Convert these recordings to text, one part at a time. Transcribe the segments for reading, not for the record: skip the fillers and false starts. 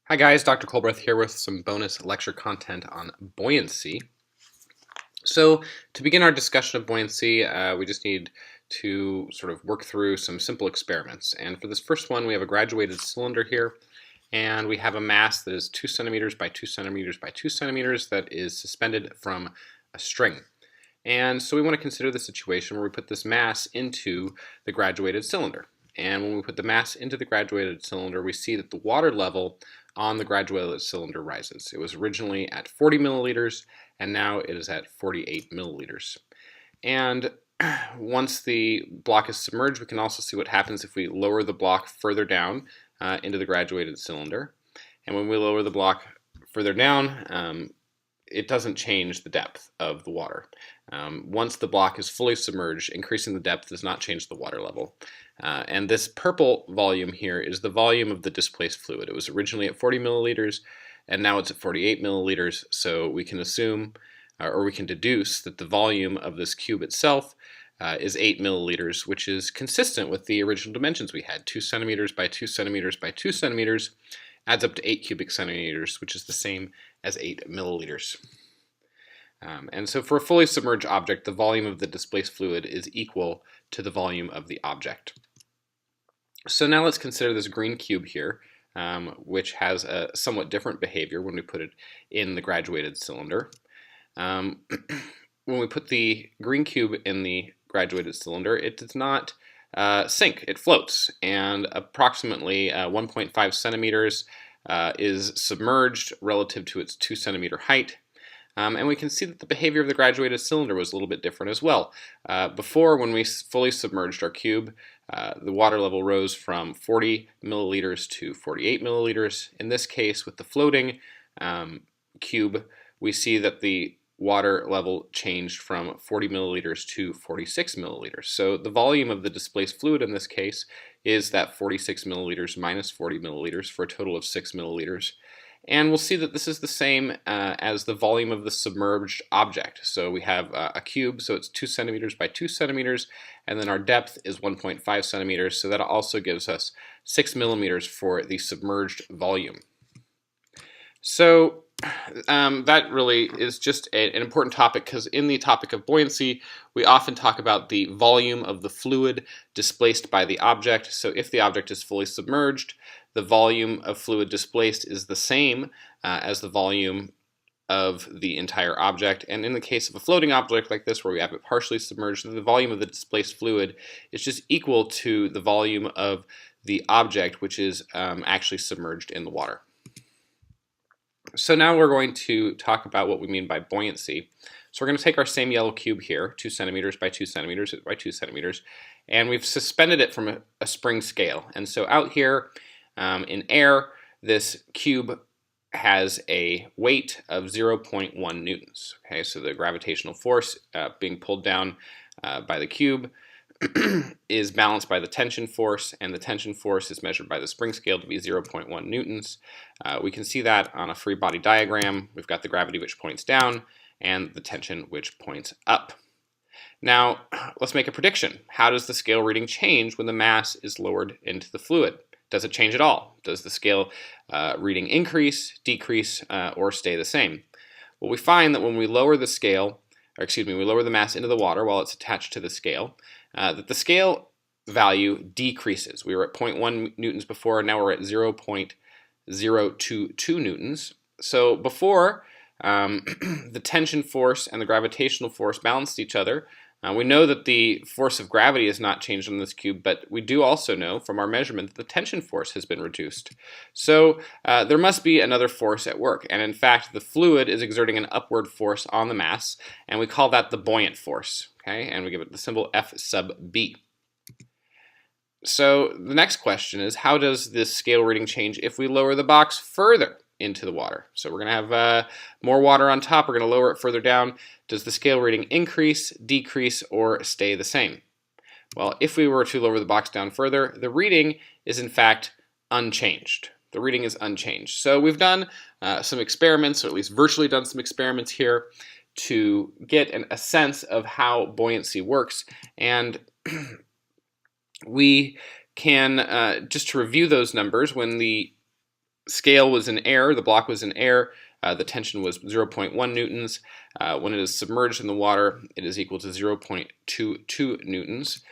Hi guys, Dr. Colbreth here with some bonus lecture content on buoyancy. So to begin our discussion of buoyancy, we just need to sort of work through some simple experiments. And for this first one, we have a graduated cylinder here, and we have a mass that is 2 centimeters by 2 centimeters by 2 centimeters that is suspended from a string. And so we want to consider the situation where we put this mass into the graduated cylinder. And when we put the mass into the graduated cylinder, we see that the water level on the graduated cylinder rises. It was originally at 40 milliliters, and now it is at 48 milliliters. And once the block is submerged, we can also see what happens if we lower the block further down into the graduated cylinder. And when we lower the block further down, it doesn't change the depth of the water. Once the block is fully submerged, increasing the depth does not change the water level. And this purple volume here is the volume of the displaced fluid. It was originally at 40 milliliters, and now it's at 48 milliliters, so we can assume, or we can deduce, that the volume of this cube itself is 8 milliliters, which is consistent with the original dimensions we had. 2 centimeters by 2 centimeters by 2 centimeters adds up to 8 cubic centimeters, which is the same as 8 milliliters. And so for a fully submerged object, the volume of the displaced fluid is equal to the volume of the object. So now let's consider this green cube here, which has a somewhat different behavior when we put it in the graduated cylinder. When we put the green cube in the graduated cylinder, it does not sink, it floats, and approximately 1.5 centimeters is submerged relative to its 2 centimeter height. And we can see that the behavior of the graduated cylinder was a little bit different as well. Before, when we fully submerged our cube, the water level rose from 40 milliliters to 48 milliliters. In this case, with the floating cube, we see that the water level changed from 40 milliliters to 46 milliliters. So the volume of the displaced fluid in this case is that 46 milliliters minus 40 milliliters for a total of 6 milliliters. And we'll see that this is the same as the volume of the submerged object. So we have a cube, so it's 2 centimeters by 2 centimeters, and then our depth is 1.5 centimeters, so that also gives us 6 millimeters for the submerged volume. So that really is just an important topic, because in the topic of buoyancy, we often talk about the volume of the fluid displaced by the object. So if the object is fully submerged, the volume of fluid displaced is the same as the volume of the entire object. And in the case of a floating object like this, where we have it partially submerged, the volume of the displaced fluid is just equal to the volume of the object, which is actually submerged in the water. So now we're going to talk about what we mean by buoyancy. So we're going to take our same yellow cube here, 2 centimeters by 2 centimeters by 2 centimeters, and we've suspended it from a spring scale. And so out here in air, this cube has a weight of 0.1 newtons. Okay, so the gravitational force being pulled down by the cube is balanced by the tension force, and the tension force is measured by the spring scale to be 0.1 newtons. We can see that on a free body diagram. We've got the gravity which points down and the tension which points up. Now, let's make a prediction. How does the scale reading change when the mass is lowered into the fluid? Does it change at all? Does the scale reading increase, decrease, or stay the same? Well, we find that when we lower the scale, we lower the mass into the water while it's attached to the scale, that the scale value decreases. We were at 0.1 newtons before, now we're at 0.022 newtons. So before, the tension force and the gravitational force balanced each other. We know that the force of gravity has not changed on this cube, but we do also know from our measurement that the tension force has been reduced. So there must be another force at work, and in fact the fluid is exerting an upward force on the mass, and we call that the buoyant force, okay? And we give it the symbol F sub B. So the next question is, how does this scale reading change if we lower the box further into the water? So we're going to have more water on top, we're going to lower it further down. Does the scale reading increase, decrease, or stay the same? Well, if we were to lower the box down further, the reading is in fact unchanged. The reading is unchanged. So we've done some experiments, or at least virtually done some experiments here, to get a sense of how buoyancy works. And we can, just to review those numbers, when the scale was in air, the block was in air, the tension was 0.1 newtons. When it is submerged in the water, it is equal to 0.22 newtons.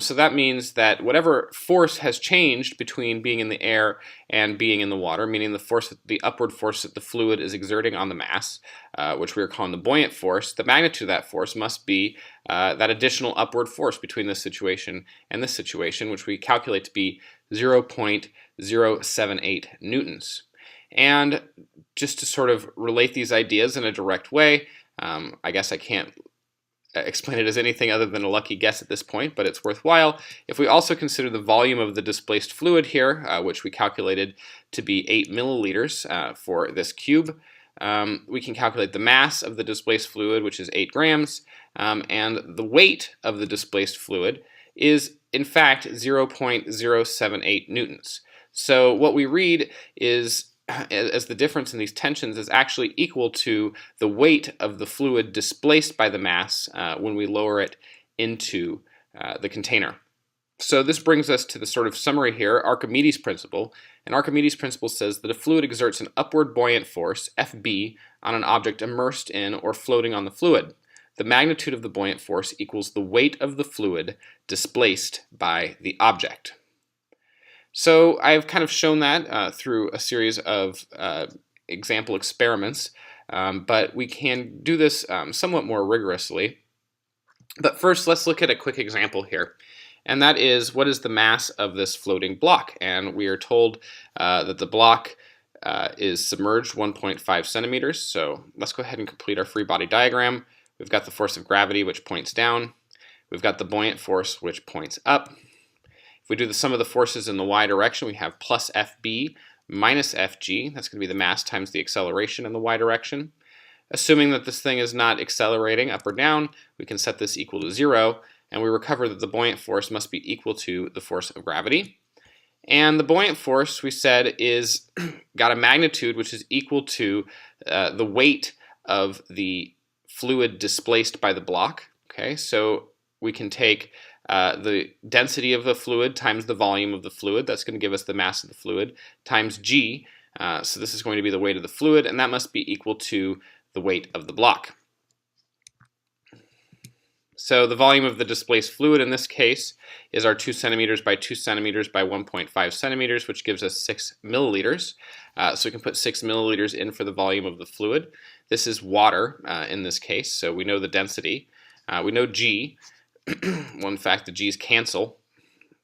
So that means that whatever force has changed between being in the air and being in the water, meaning the upward force that the fluid is exerting on the mass, which we are calling the buoyant force, the magnitude of that force must be that additional upward force between this situation and this situation, which we calculate to be 0.078 newtons. And just to sort of relate these ideas in a direct way, I guess I can't explain it as anything other than a lucky guess at this point, but it's worthwhile. If we also consider the volume of the displaced fluid here, which we calculated to be 8 milliliters for this cube, we can calculate the mass of the displaced fluid, which is 8 grams, and the weight of the displaced fluid is in fact 0.078 newtons. So what we read is as the difference in these tensions is actually equal to the weight of the fluid displaced by the mass when we lower it into the container. So this brings us to the sort of summary here, Archimedes principle. And Archimedes principle says that a fluid exerts an upward buoyant force, Fb, on an object immersed in or floating on the fluid. The magnitude of the buoyant force equals the weight of the fluid displaced by the object. So I've kind of shown that through a series of example experiments, but we can do this somewhat more rigorously. But first, let's look at a quick example here, and that is, what is the mass of this floating block? And we are told that the block is submerged 1.5 centimeters, so let's go ahead and complete our free body diagram. We've got the force of gravity, which points down. We've got the buoyant force, which points up. If we do the sum of the forces in the y direction, we have plus Fb minus Fg. That's going to be the mass times the acceleration in the y direction. Assuming that this thing is not accelerating up or down, we can set this equal to 0, and we recover that the buoyant force must be equal to the force of gravity. And the buoyant force, we said, is got a magnitude which is equal to the weight of the fluid displaced by the block. Okay, so we can take the density of the fluid times the volume of the fluid. That's going to give us the mass of the fluid times g. So this is going to be the weight of the fluid, and that must be equal to the weight of the block. So the volume of the displaced fluid in this case is our 2 centimeters by 2 centimeters by 1.5 centimeters, which gives us 6 milliliters. So we can put 6 milliliters in for the volume of the fluid. This is water in this case, so we know the density. We know g. Well, in fact, the g's cancel.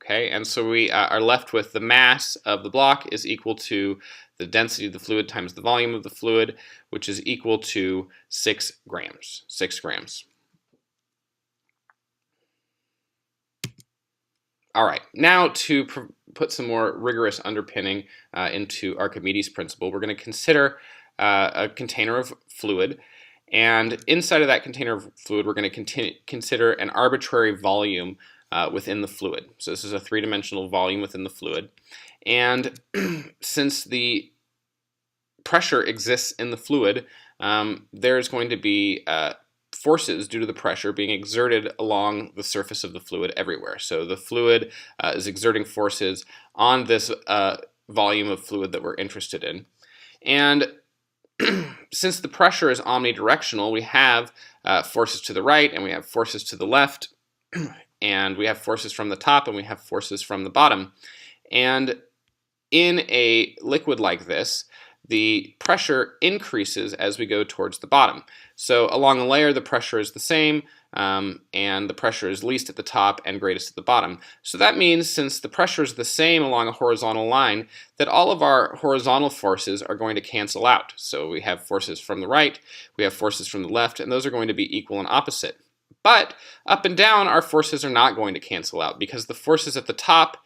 Okay, and so we are left with the mass of the block is equal to the density of the fluid times the volume of the fluid, which is equal to 6 grams. 6 grams. All right, now to put some more rigorous underpinning into Archimedes' principle, we're going to consider a container of fluid. And inside of that container of fluid, we're going to consider an arbitrary volume within the fluid. So this is a three-dimensional volume within the fluid. And since the pressure exists in the fluid, there's going to be forces due to the pressure being exerted along the surface of the fluid everywhere. So the fluid is exerting forces on this volume of fluid that we're interested in. And since the pressure is omnidirectional, we have forces to the right and we have forces to the left, and we have forces from the top and we have forces from the bottom. And in a liquid like this, the pressure increases as we go towards the bottom. So along a layer, the pressure is the same, and the pressure is least at the top and greatest at the bottom. So that means, since the pressure is the same along a horizontal line, that all of our horizontal forces are going to cancel out. So we have forces from the right, we have forces from the left, and those are going to be equal and opposite. But up and down, our forces are not going to cancel out, because the forces at the top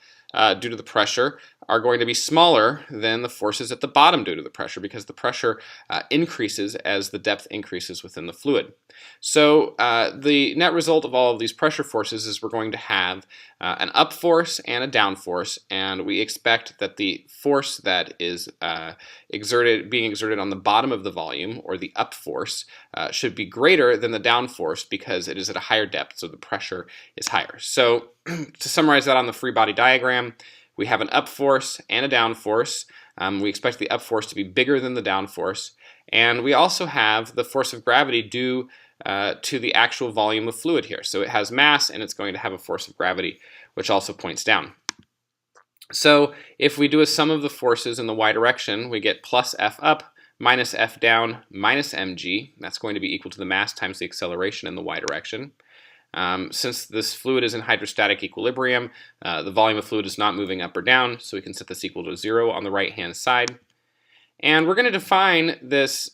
due to the pressure are going to be smaller than the forces at the bottom due to the pressure, because the pressure increases as the depth increases within the fluid. So the net result of all of these pressure forces is we're going to have an up force and a down force, and we expect that the force that is being exerted on the bottom of the volume, or the up force, should be greater than the down force because it is at a higher depth, so the pressure is higher. So to summarize that on the free body diagram, we have an up force and a down force. We expect the up force to be bigger than the down force. And we also have the force of gravity due to the actual volume of fluid here. So it has mass and it's going to have a force of gravity, which also points down. So if we do a sum of the forces in the y direction, we get plus F up minus F down minus mg. That's going to be equal to the mass times the acceleration in the y direction. Since this fluid is in hydrostatic equilibrium, the volume of fluid is not moving up or down, so we can set this equal to 0 on the right-hand side. And we're going to define this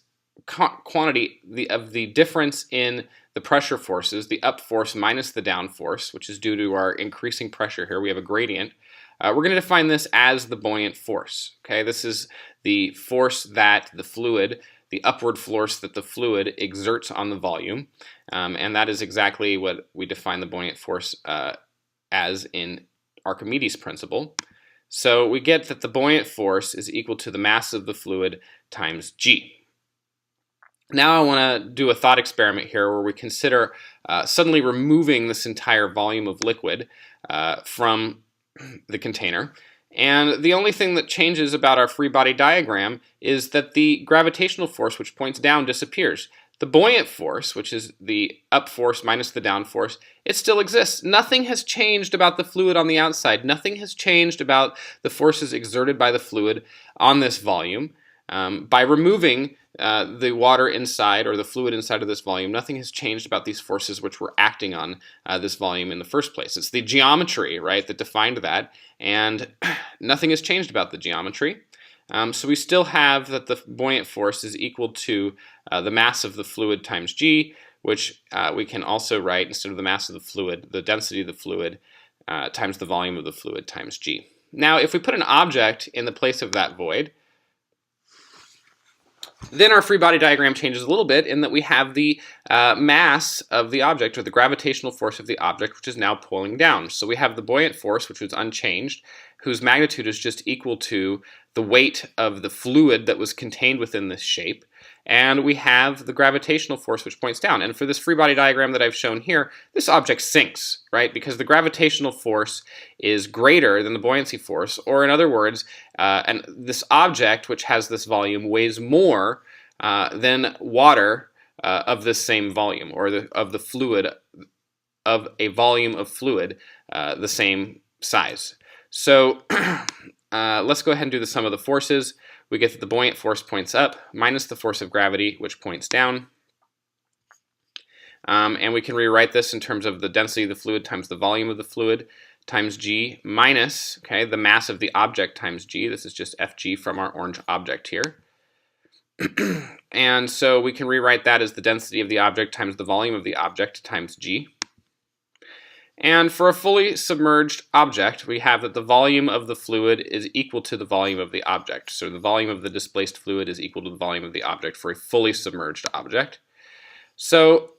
quantity of the difference in the pressure forces, the up force minus the down force, which is due to our increasing pressure here. We have a gradient. We're going to define this as the buoyant force. Okay, this is the force that the fluid, the upward force that the fluid exerts on the volume, and that is exactly what we define the buoyant force as in Archimedes' principle. So we get that the buoyant force is equal to the mass of the fluid times g. Now I want to do a thought experiment here where we consider suddenly removing this entire volume of liquid from the container. And the only thing that changes about our free body diagram is that the gravitational force which points down disappears. The buoyant force, which is the up force minus the down force, it still exists. Nothing has changed about the fluid on the outside. Nothing has changed about the forces exerted by the fluid on this volume. By removing the water inside or the fluid inside of this volume, nothing has changed about these forces which were acting on this volume in the first place. It's the geometry, right, that defined that, and nothing has changed about the geometry. So we still have that the buoyant force is equal to the mass of the fluid times g, which we can also write, instead of the mass of the fluid, the density of the fluid times the volume of the fluid times g. Now, if we put an object in the place of that void, then our free body diagram changes a little bit in that we have the mass of the object, or the gravitational force of the object, which is now pulling down. So we have the buoyant force, which was unchanged, whose magnitude is just equal to the weight of the fluid that was contained within this shape. And we have the gravitational force which points down. And for this free body diagram that I've shown here, this object sinks, right? Because the gravitational force is greater than the buoyancy force, or in other words, and this object, which has this volume, weighs more than water of this same volume, or of the fluid, of a volume of fluid the same size. So let's go ahead and do the sum of the forces. We get that the buoyant force points up minus the force of gravity, which points down. And we can rewrite this in terms of the density of the fluid times the volume of the fluid times g minus, okay, the mass of the object times g. This is just Fg from our orange object here. And so we can rewrite that as the density of the object times the volume of the object times g. And for a fully submerged object, we have that the volume of the fluid is equal to the volume of the object. So the volume of the displaced fluid is equal to the volume of the object for a fully submerged object. So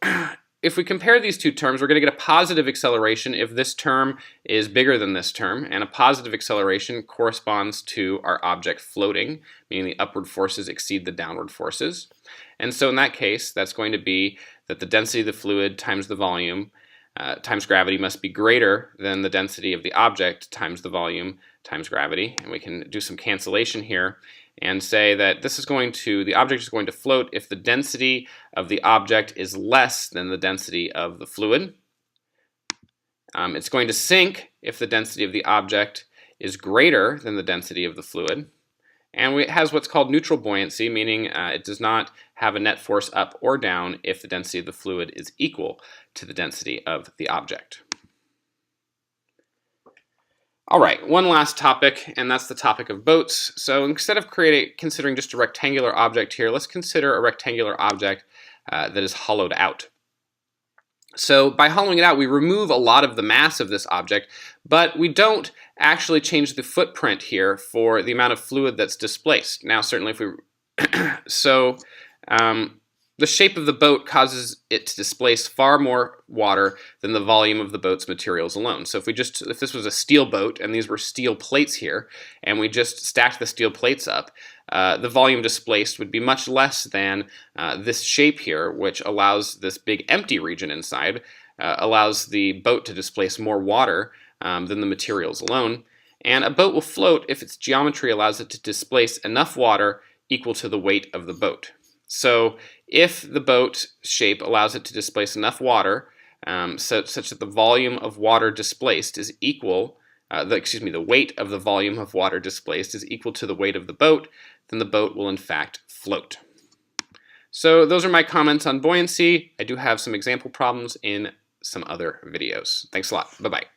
if we compare these two terms, we're going to get a positive acceleration if this term is bigger than this term, and a positive acceleration corresponds to our object floating, meaning the upward forces exceed the downward forces. And so in that case, that's going to be that the density of the fluid times the volume times gravity must be greater than the density of the object times the volume times gravity. And we can do some cancellation here and say that this is going to, the object is going to float if the density of the object is less than the density of the fluid. It's going to sink if the density of the object is greater than the density of the fluid. And it has what's called neutral buoyancy, meaning it does not have a net force up or down if the density of the fluid is equal to the density of the object. All right, one last topic, and that's the topic of boats. So instead of considering just a rectangular object here, let's consider a rectangular object that is hollowed out. So by hollowing it out, we remove a lot of the mass of this object, but we don't actually change the footprint here for the amount of fluid that's displaced. Now, certainly if we... the shape of the boat causes it to displace far more water than the volume of the boat's materials alone. So if this was a steel boat and these were steel plates here, and we just stacked the steel plates up, the volume displaced would be much less than this shape here, which allows this big empty region inside, allows the boat to displace more water than the materials alone. And a boat will float if its geometry allows it to displace enough water equal to the weight of the boat. So if the boat shape allows it to displace enough water such that the volume of water displaced is equal, the weight of the volume of water displaced is equal to the weight of the boat, then the boat will in fact float. So those are my comments on buoyancy. I do have some example problems in some other videos. Thanks a lot. Bye-bye.